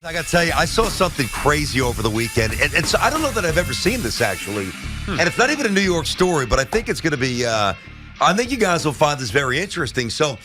I got to tell you, I saw something crazy over the weekend. And so I don't know that I've ever seen this, actually. And it's not even a New York story, but I think it's going to be, I think you guys will find this very interesting. So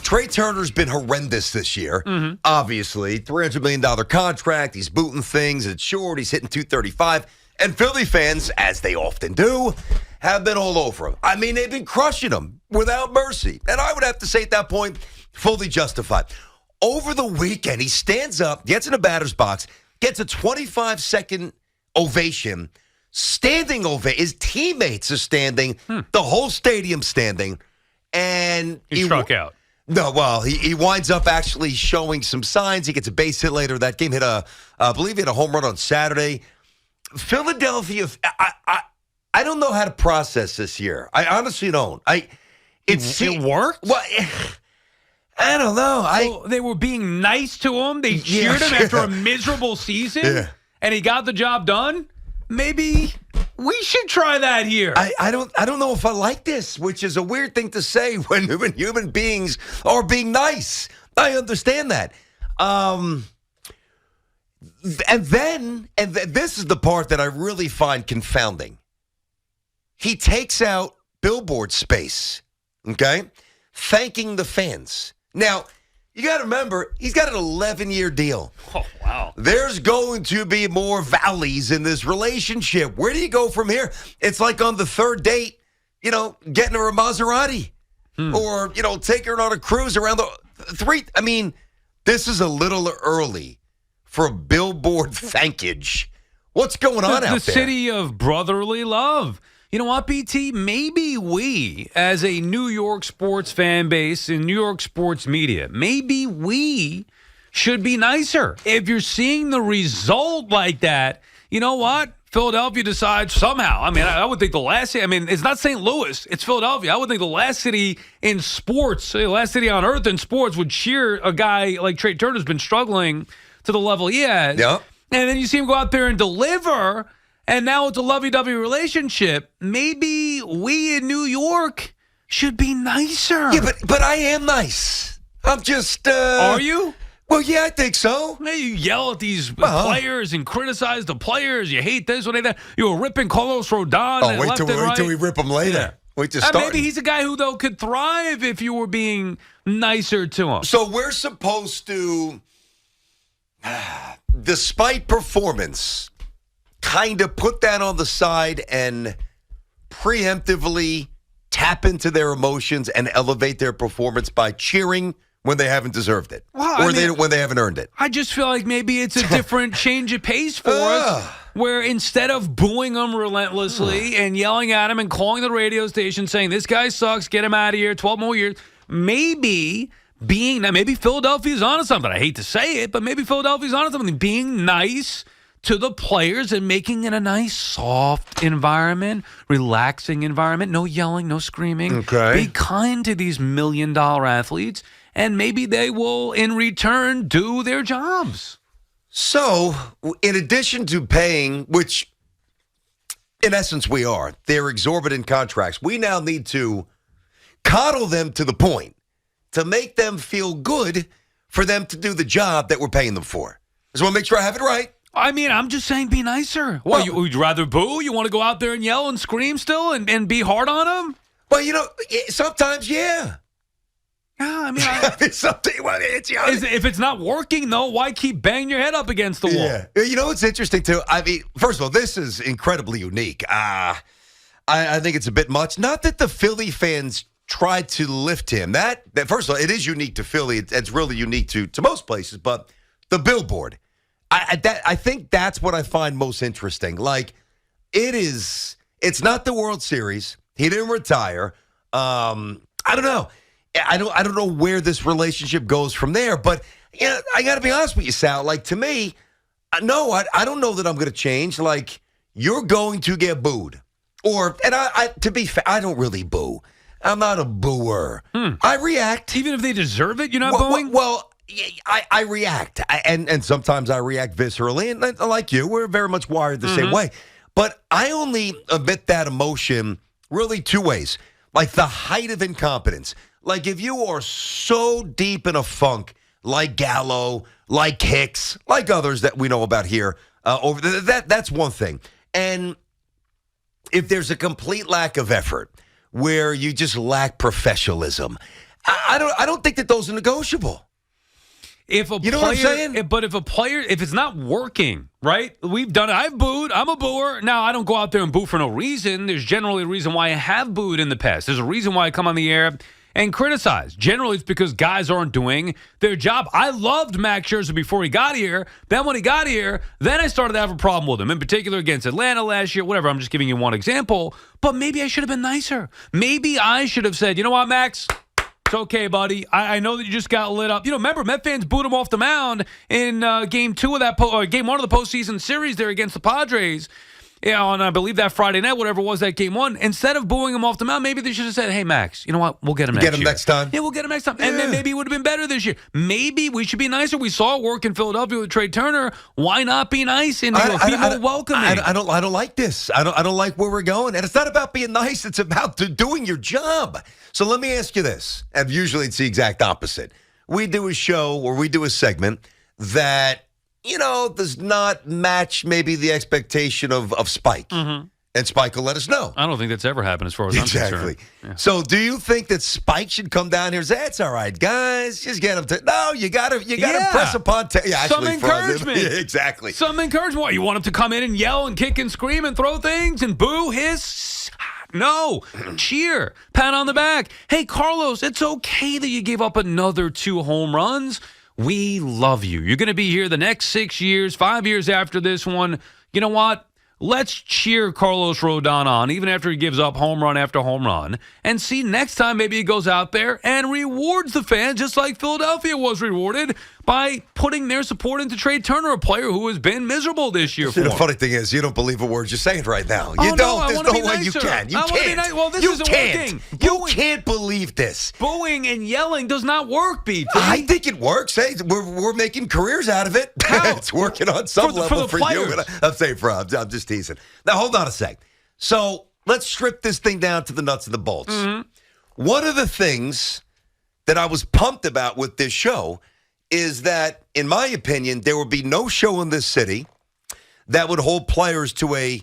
Trea Turner's been horrendous this year, obviously. $300 million contract. He's booting things. It's short. He's hitting 235. And Philly fans, as they often do, have been all over him. I mean, they've been crushing him without mercy. And I would have to say at that point, fully justified. Over the weekend, he stands up, gets in a batter's box, gets a 25-second ovation, standing ovation. His teammates are standing, the whole stadium standing, and he struck out. No, well, he winds up actually showing some signs. He gets a base hit later. That game I believe he hit a home run on Saturday. Philadelphia, I don't know how to process this year. I honestly don't. It worked? Well, I don't know. So they were being nice to him. They cheered him after a miserable season, and he got the job done. Maybe we should try that here. I don't know if I like this, which is a weird thing to say when human beings are being nice. I understand that. And this is the part that I really find confounding. He takes out billboard space, okay, thanking the fans. Now, you got to remember, he's got an 11-year deal. Oh, wow. There's going to be more valleys in this relationship. Where do you go from here? It's like on the third date, getting her a Maserati or, taking her on a cruise around the three. I mean, this is a little early for a billboard thankage. What's going on out there? The city of brotherly love. You know what, BT? Maybe we, as a New York sports fan base in New York sports media, maybe we should be nicer. If you're seeing the result like that, you know what? Philadelphia decides somehow. I mean, I would think the last city, it's not St. Louis, it's Philadelphia. I would think the last city in sports, the last city on earth in sports would cheer a guy like Trea Turner who's been struggling to the level he has. Yep. And then you see him go out there and deliver. And now it's a lovey-dovey relationship. Maybe we in New York should be nicer. Yeah, but I am nice. I'm just... Are you? Well, yeah, I think so. You yell at these players and criticize the players. You hate this, what that. You were ripping Carlos Rodon. Oh, wait till we rip him later. Yeah. Wait to start. Maybe he's a guy who, though, could thrive if you were being nicer to him. So we're supposed to, despite performance, kind of put that on the side and preemptively tap into their emotions and elevate their performance by cheering when they haven't deserved it when they haven't earned it. I just feel like maybe it's a different change of pace for us, where instead of booing them relentlessly and yelling at him and calling the radio station saying, this guy sucks, get him out of here, 12 more years, maybe Philadelphia's onto something. I hate to say it, but maybe Philadelphia's onto something. Being nice to the players and making it a nice, soft environment, relaxing environment. No yelling, no screaming. Okay. Be kind to these $1 million athletes, and maybe they will, in return, do their jobs. So, in addition to paying, which in essence we are, their exorbitant contracts, we now need to coddle them to the point to make them feel good for them to do the job that we're paying them for. Just want to make sure I have it right. I'm just saying be nicer. Well, you'd rather boo? You want to go out there and yell and scream still and be hard on them? Well, sometimes, yeah. Yeah, if it's not working, though, why keep banging your head up against the wall? Yeah. It's interesting, too. First of all, this is incredibly unique. I think it's a bit much. Not that the Philly fans tried to lift him. That first of all, it is unique to Philly. It's really unique to most places. But the billboard, I think that's what I find most interesting. Like, it's not the World Series. He didn't retire. I don't know. I don't know where this relationship goes from there. But I got to be honest with you, Sal. Like, to me, no, I don't know that I'm going to change. Like, you're going to get booed. To be fair, I don't really boo. I'm not a booer. I react. Even if they deserve it, you're not booing? Well, I react. And sometimes I react viscerally. And like you, we're very much wired the same way. But I only emit that emotion really two ways. Like the height of incompetence. Like if you are so deep in a funk, like Gallo, like Hicks, like others that we know about here. That's one thing. And if there's a complete lack of effort where you just lack professionalism, I don't think that those are negotiable. If a You know player, what I'm saying? But if it's not working, right? We've done it. I've booed. I'm a booer. Now, I don't go out there and boo for no reason. There's generally a reason why I have booed in the past. There's a reason why I come on the air and criticize. Generally, it's because guys aren't doing their job. I loved Max Scherzer before he got here. Then when he got here, then I started to have a problem with him, in particular against Atlanta last year, whatever. I'm just giving you one example. But maybe I should have been nicer. Maybe I should have said, you know what, Max? It's okay, buddy. I know that you just got lit up. Remember, Met fans booed him off the mound in game 2 of that game 1 of the postseason series there against the Padres. On, I believe, that Friday night, whatever it was, that game 1. Instead of booing him off the mound, maybe they should have said, hey, Max, you know what? We'll get him next year. Get him next time? Yeah, we'll get him next time. Yeah. And then maybe it would have been better this year. Maybe we should be nicer. We saw it work in Philadelphia with Trea Turner. Why not be nice and be more welcoming? I don't like this. I don't like where we're going. And it's not about being nice. It's about doing your job. So let me ask you this. And usually it's the exact opposite. We do a show or we do a segment that, does not match maybe the expectation of Spike. Mm-hmm. And Spike will let us know. I don't think that's ever happened as far as I'm concerned. Yeah. So do you think that Spike should come down here and say, it's all right, guys, just get him to... No, you got to press upon... Some encouragement. Yeah, exactly. Some encouragement. What, you want him to come in and yell and kick and scream and throw things and boo, hiss? No. Cheer. Pat on the back. Hey, Carlos, it's okay that you gave up another 2 home runs. We love you. You're going to be here the next 6 years, 5 years after this one. You know what? Let's cheer Carlos Rodon on, even after he gives up home run after home run, and see next time maybe he goes out there and rewards the fans just like Philadelphia was rewarded by putting their support into Trea Turner, a player who has been miserable this year. The funny thing is, you don't believe a word you're saying right now. You don't. No, There's no way you can. You can't. Well, this isn't working. You can't believe this. Booing and yelling does not work, BT. I think it works. Hey, we're making careers out of it. How? It's working on some level for you. I'm saying I'm just teasing. Now, hold on a sec. So let's strip this thing down to the nuts and the bolts. Mm-hmm. One of the things that I was pumped about with this show is that, in my opinion, there would be no show in this city that would hold players to a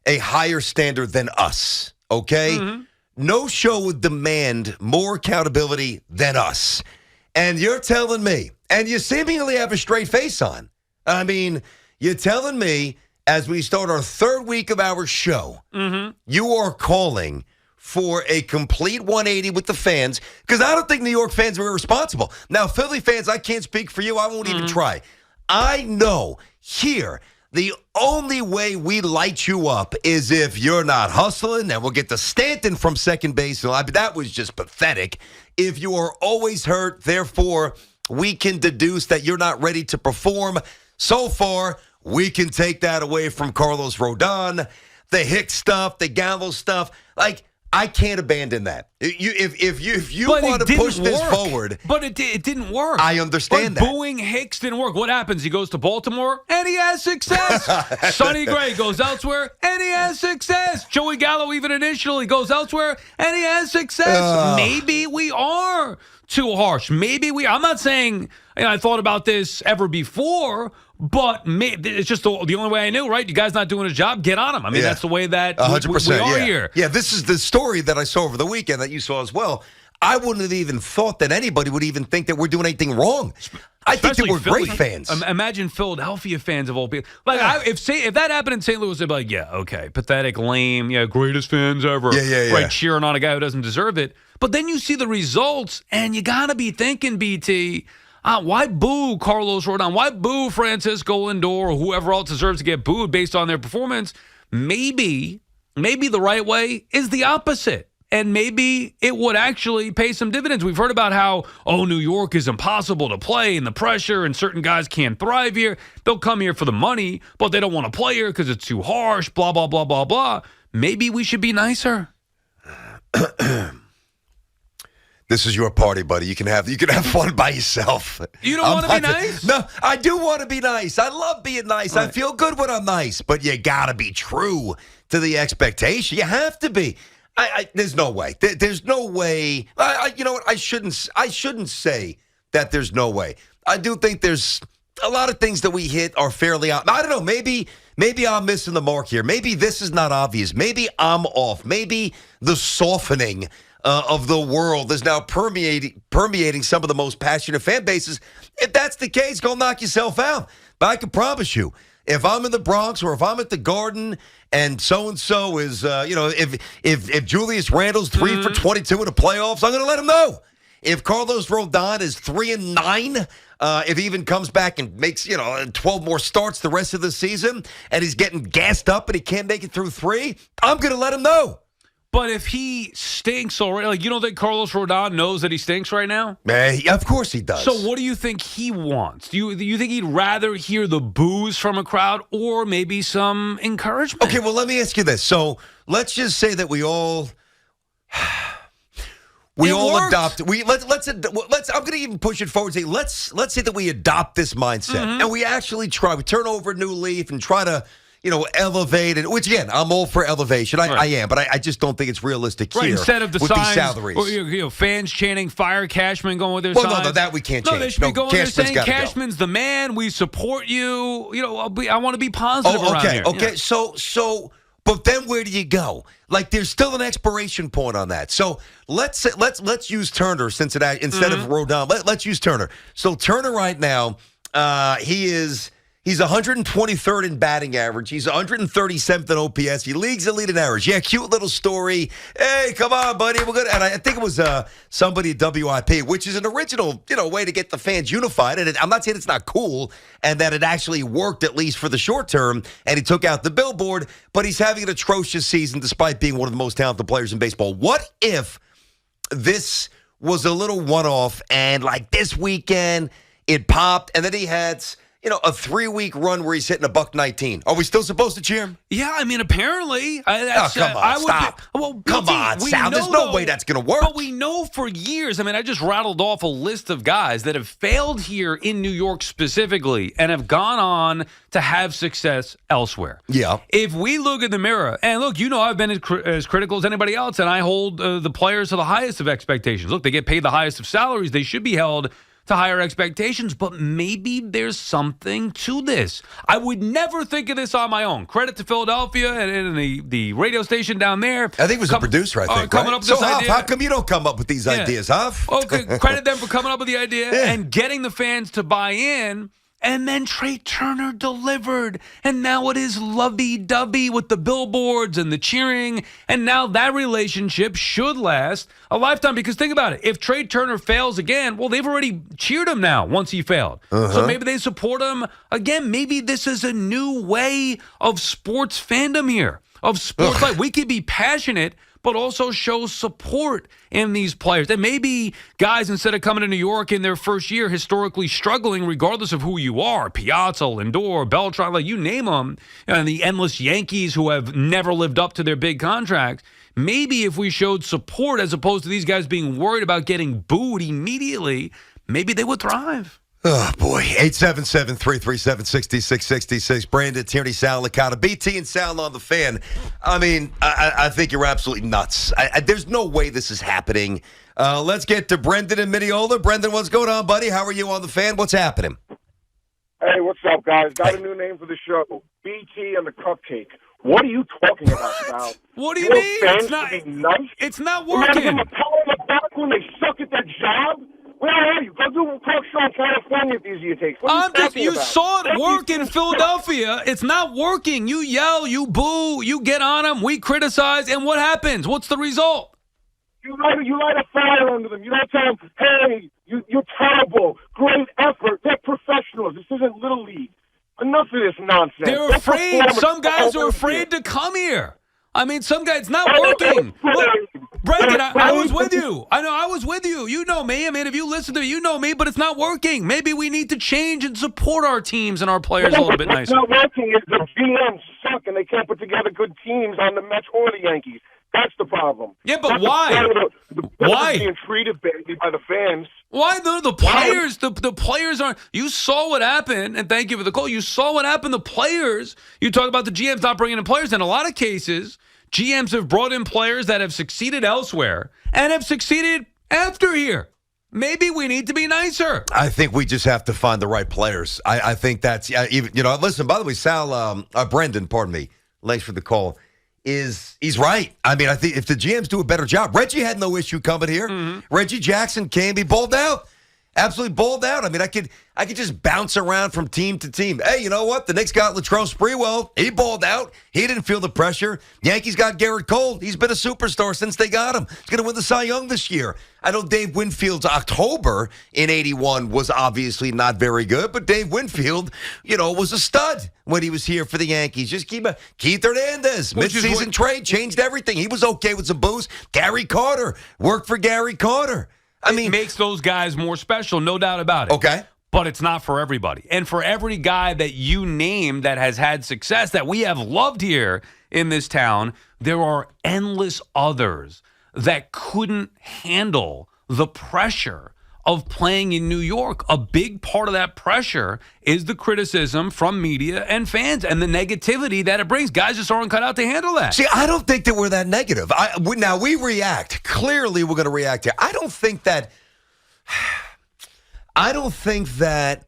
higher standard than us, okay? Mm-hmm. No show would demand more accountability than us. And you're telling me, and you seemingly have a straight face on. I mean, you're telling me as we start our 3rd week of our show, mm-hmm. you are calling for a complete 180 with the fans, because I don't think New York fans are irresponsible. Now, Philly fans, I can't speak for you. I won't even try. I know here, the only way we light you up is if you're not hustling, and we'll get to Stanton from second base. That was just pathetic. If you are always hurt, therefore, we can deduce that you're not ready to perform. So far, we can take that away from Carlos Rodon, the Hicks stuff, the Gallo stuff. I can't abandon that. If you want to push this forward. But it didn't work. I understand that. Booing Hicks didn't work. What happens? He goes to Baltimore, and he has success. Sonny Gray goes elsewhere, and he has success. Joey Gallo, even initially, goes elsewhere, and he has success. Maybe we are too harsh. I'm not saying I thought about this ever before, but it's just the only way I knew, right? You guys not doing a job, get on him. I mean, that's the way that 100%, we are here. Yeah, this is the story that I saw over the weekend that you saw as well. I wouldn't have even thought that anybody would even think that we're doing anything wrong. I think that we're great fans. Imagine Philadelphia fans of all people. If that happened in St. Louis, they'd be like, yeah, okay, pathetic, lame, greatest fans ever. Right, cheering on a guy who doesn't deserve it. But then you see the results, and you got to be thinking, BT, why boo Carlos Rodon? Why boo Francisco Lindor or whoever else deserves to get booed based on their performance? Maybe the right way is the opposite. And maybe it would actually pay some dividends. We've heard about how, New York is impossible to play and the pressure and certain guys can't thrive here. They'll come here for the money, but they don't want to play here because it's too harsh, blah, blah, blah, blah, blah. Maybe we should be nicer. This is your party, buddy. You can have fun by yourself. You don't want to be nice? No, I do want to be nice. I love being nice. Right. I feel good when I'm nice, but you got to be true to the expectation. You have to be. There's no way. There's no way. You know what? I shouldn't say that there's no way. I do think there's a lot of things that we hit are fairly out. I don't know. Maybe I'm missing the mark here. Maybe this is not obvious. Maybe I'm off. Maybe the softening of the world is now permeating some of the most passionate fan bases. If that's the case, go knock yourself out. But I can promise you, if I'm in the Bronx or if I'm at the Garden and so-and-so is, if Julius Randle's 3 for 22 in the playoffs, I'm going to let him know. If Carlos Rodon is 3-9, if he even comes back and makes, 12 more starts the rest of the season and he's getting gassed up and he can't make it through 3, I'm going to let him know. But if he stinks already, like, you don't think Carlos Rodon knows that he stinks right now? Of course he does. So what do you think he wants? Do you think he'd rather hear the boos from a crowd or maybe some encouragement? Okay, well, let me ask you this. So let's just say that we all adopt. Let's. I'm going to even push it forward. And say let's say that we adopt this mindset and we actually try. We turn over a new leaf and try to, elevate it. Which again, I'm all for elevation. I am, but I just don't think it's realistic here. Instead of the with signs, these salaries, or, fans chanting "Fire Cashman," going with their well, signs. no, that we can't change. No, they should be going there saying Cashman's "Cashman's the man. We support you." I want to be positive around here. Okay. Yeah. So. But then where do you go? Like, there's still an expiration point on that. So let's use Turner instead of Rodon. Let's use Turner. So Turner right now, he's 123rd in batting average. He's 137th in OPS. He leagues the lead in average. Yeah, cute little story. Hey, come on, buddy, we're good. And I think it was somebody at WIP, which is an original, way to get the fans unified. And I'm not saying it's not cool, and that it actually worked at least for the short term. And he took out the billboard, but he's having an atrocious season despite being one of the most talented players in baseball. What if this was a little one-off, and like this weekend it popped, and then he had a 3-week run where he's hitting $119. Are we still supposed to cheer him? Yeah, I mean, apparently. Come on, stop. Come on, Sal. There's no way that's going to work. But we know for years. I mean, I just rattled off a list of guys that have failed here in New York specifically and have gone on to have success elsewhere. Yeah. If we look in the mirror, and look, I've been as critical as anybody else, and I hold the players to the highest of expectations. Look, they get paid the highest of salaries. They should be held to higher expectations, but maybe there's something to this. I would never think of this on my own. Credit to Philadelphia and the radio station down there. I think it was a producer, coming up with this idea. How come you don't come up with these ideas, Huff? Okay, credit them for coming up with the idea and getting the fans to buy in. And then Trea Turner delivered. And now it is lovey-dovey with the billboards and the cheering. And now that relationship should last a lifetime. Because think about it. If Trea Turner fails again, well, they've already cheered him now once he failed. So maybe they support him again. Maybe this is a new way of sports fandom here. Of sports life. We could be passionate, but also show support in these players. And maybe guys, instead of coming to New York in their first year, historically struggling, regardless of who you are, Piazza, Lindor, Beltran, like you name them, and the endless Yankees who have never lived up to their big contracts, maybe if we showed support as opposed to these guys being worried about getting booed immediately, maybe they would thrive. Oh, boy. 877-337-6666. Brandon, Tierney, Sal, Licata. BT and Sal on the Fan. I mean, I think you're absolutely nuts. There's no way this is happening. Let's get to Brendan and Mineola. Brendan, what's going on, buddy? How are you on the Fan? What's happening? Hey, what's up, guys? Got a new name for the show. BT and the Cupcake. What are you talking about, Sal? What do you mean? It's not You working. give them a pat on the back when they suck at their job? Where are you? Go do a talk show in California if easier takes. What are you talking about? saw it work in Philadelphia. It's not working. You yell, you boo, you get on them, we criticize, and what happens? What's the result? You light a fire under them. You don't tell them, hey, you're terrible. Great effort. They're professionals. This isn't Little League. Enough of this nonsense. They're afraid. Some guys are afraid to come here. I mean, some guys, it's not working. Look, Brendan, I was with you. I know I was with you. You know me. I mean, if you listen to me, you know me, but it's not working. Maybe we need to change and support our teams and our players a little bit nicer. What's not working is the GMs suck and they can't put together good teams on the Mets or the Yankees. That's the problem. Yeah, but why? Why? Being treated badly by the fans. Why? The players, the players aren't. You saw what happened, and thank you for the call. You saw what happened. The players, you talk about the GMs not bringing in players. In a lot of cases, GMs have brought in players that have succeeded elsewhere and have succeeded after here. maybe we need to be nicer. I think we just have to find the right players. I think that's even. Listen. By the way, Brendan, pardon me. Thanks for the call. He's right. I mean, I think if the GMs do a better job, Reggie had no issue coming here. Mm-hmm. Reggie Jackson came, he balled out. Absolutely balled out. I mean, I could just bounce around from team to team. Hey, you know what? The Knicks got Latrell Sprewell. He balled out. He didn't feel the pressure. Yankees got Garrett Cole. He's been a superstar since they got him. He's going to win the Cy Young this year. I know Dave Winfield's October in 81 was obviously not very good, but Dave Winfield, was a stud when he was here for the Yankees. Just Keith Hernandez, midseason trade, changed everything. He was okay with some booze. Gary Carter, worked for Gary Carter. It makes those guys more special, no doubt about it. Okay. But it's not for everybody. And for every guy that you name that has had success that we have loved here in this town, there are endless others that couldn't handle the pressure of playing in New York. A big part of that pressure is the criticism from media and fans and the negativity that it brings. Guys just aren't cut out to handle that. See, I don't think that we're that negative. Now, we react. Clearly, we're going to react here. I don't think that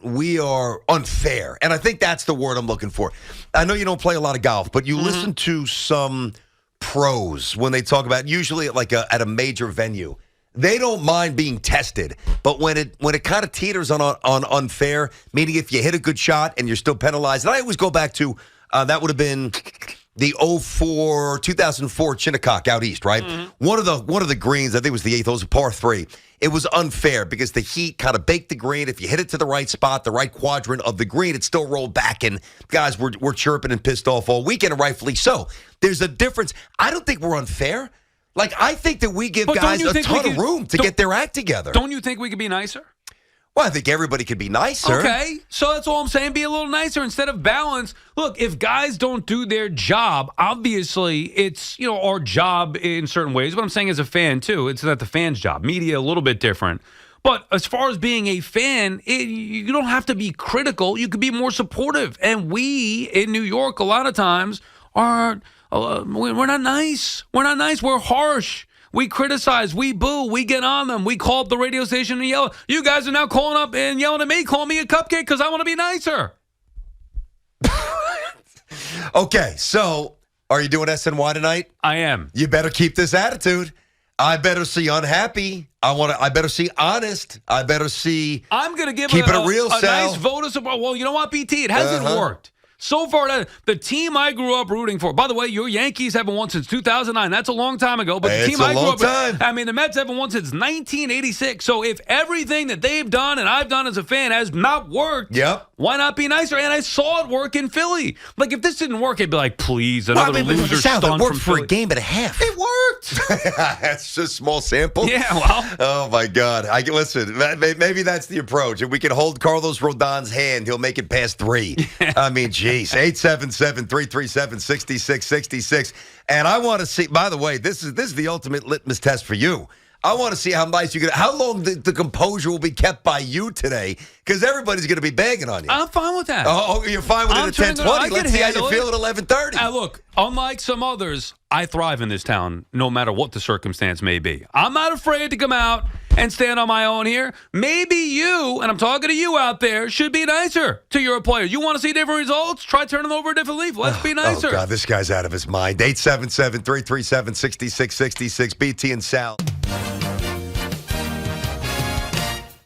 we are unfair. And I think that's the word I'm looking for. I know you don't play a lot of golf, but you listen to some pros when they talk about, usually at a major venue. They don't mind being tested, but when it kind of teeters on unfair, meaning if you hit a good shot and you're still penalized, and I always go back to that would have been the 2004 Shinnecock out east, right? Mm-hmm. One of the greens, I think it was the 8th, it was a par 3. It was unfair because the heat kind of baked the green. If you hit it to the right spot, the right quadrant of the green, it still rolled back, and guys were chirping and pissed off all weekend, and rightfully so. There's a difference. I don't think we're unfair. I think that we give guys a ton of room to get their act together. Don't you think we could be nicer? Well, I think everybody could be nicer. Okay, so that's all I'm saying. Be a little nicer instead of balance. Look, if guys don't do their job, obviously it's our job in certain ways. But I'm saying as a fan too, it's not the fan's job. Media a little bit different. But as far as being a fan, you don't have to be critical. You could be more supportive. And we in New York a lot of times are. We're not nice. We're not nice. We're harsh. We criticize. We boo. We get on them. We call up the radio station and yell. You guys are now calling up and yelling at me, calling me a cupcake because I want to be nicer. Okay, so are you doing SNY tonight? I am. You better keep this attitude. I better see unhappy. I better see honest. I better see. I'm gonna give keep it a real a Sal. nice vote of support. Well, you know what, BT? It hasn't worked. So far, the team I grew up rooting for. By the way, your Yankees haven't won since 2009. That's a long time ago. But the team I grew up with, the Mets haven't won since 1986. So if everything that they've done and I've done as a fan has not worked, why not be nicer? And I saw it work in Philly. If this didn't work, I'd be like, please, another loser stunt from Philly. It worked for a game and a half. It worked. That's just a small sample. Yeah, well. Oh, my God. Listen, maybe that's the approach. If we can hold Carlos Rodon's hand, he'll make it past 3. I mean, Jeez, 877-337-6666. And I want to see, by the way, this is the ultimate litmus test for you. I want to see how nice you can, how long the composure will be kept by you today, because everybody's going to be bagging on you. I'm fine with that. Oh, you're fine with it at 10:20. Let's see how you feel at 11:30. Look, unlike some others, I thrive in this town no matter what the circumstance may be. I'm not afraid to come out and stand on my own here. Maybe you, and I'm talking to you out there, should be nicer to your player. You want to see different results? Try turning over a different leaf. Let's be nicer. Oh, God, this guy's out of his mind. 877-337-6666. BT and Sal.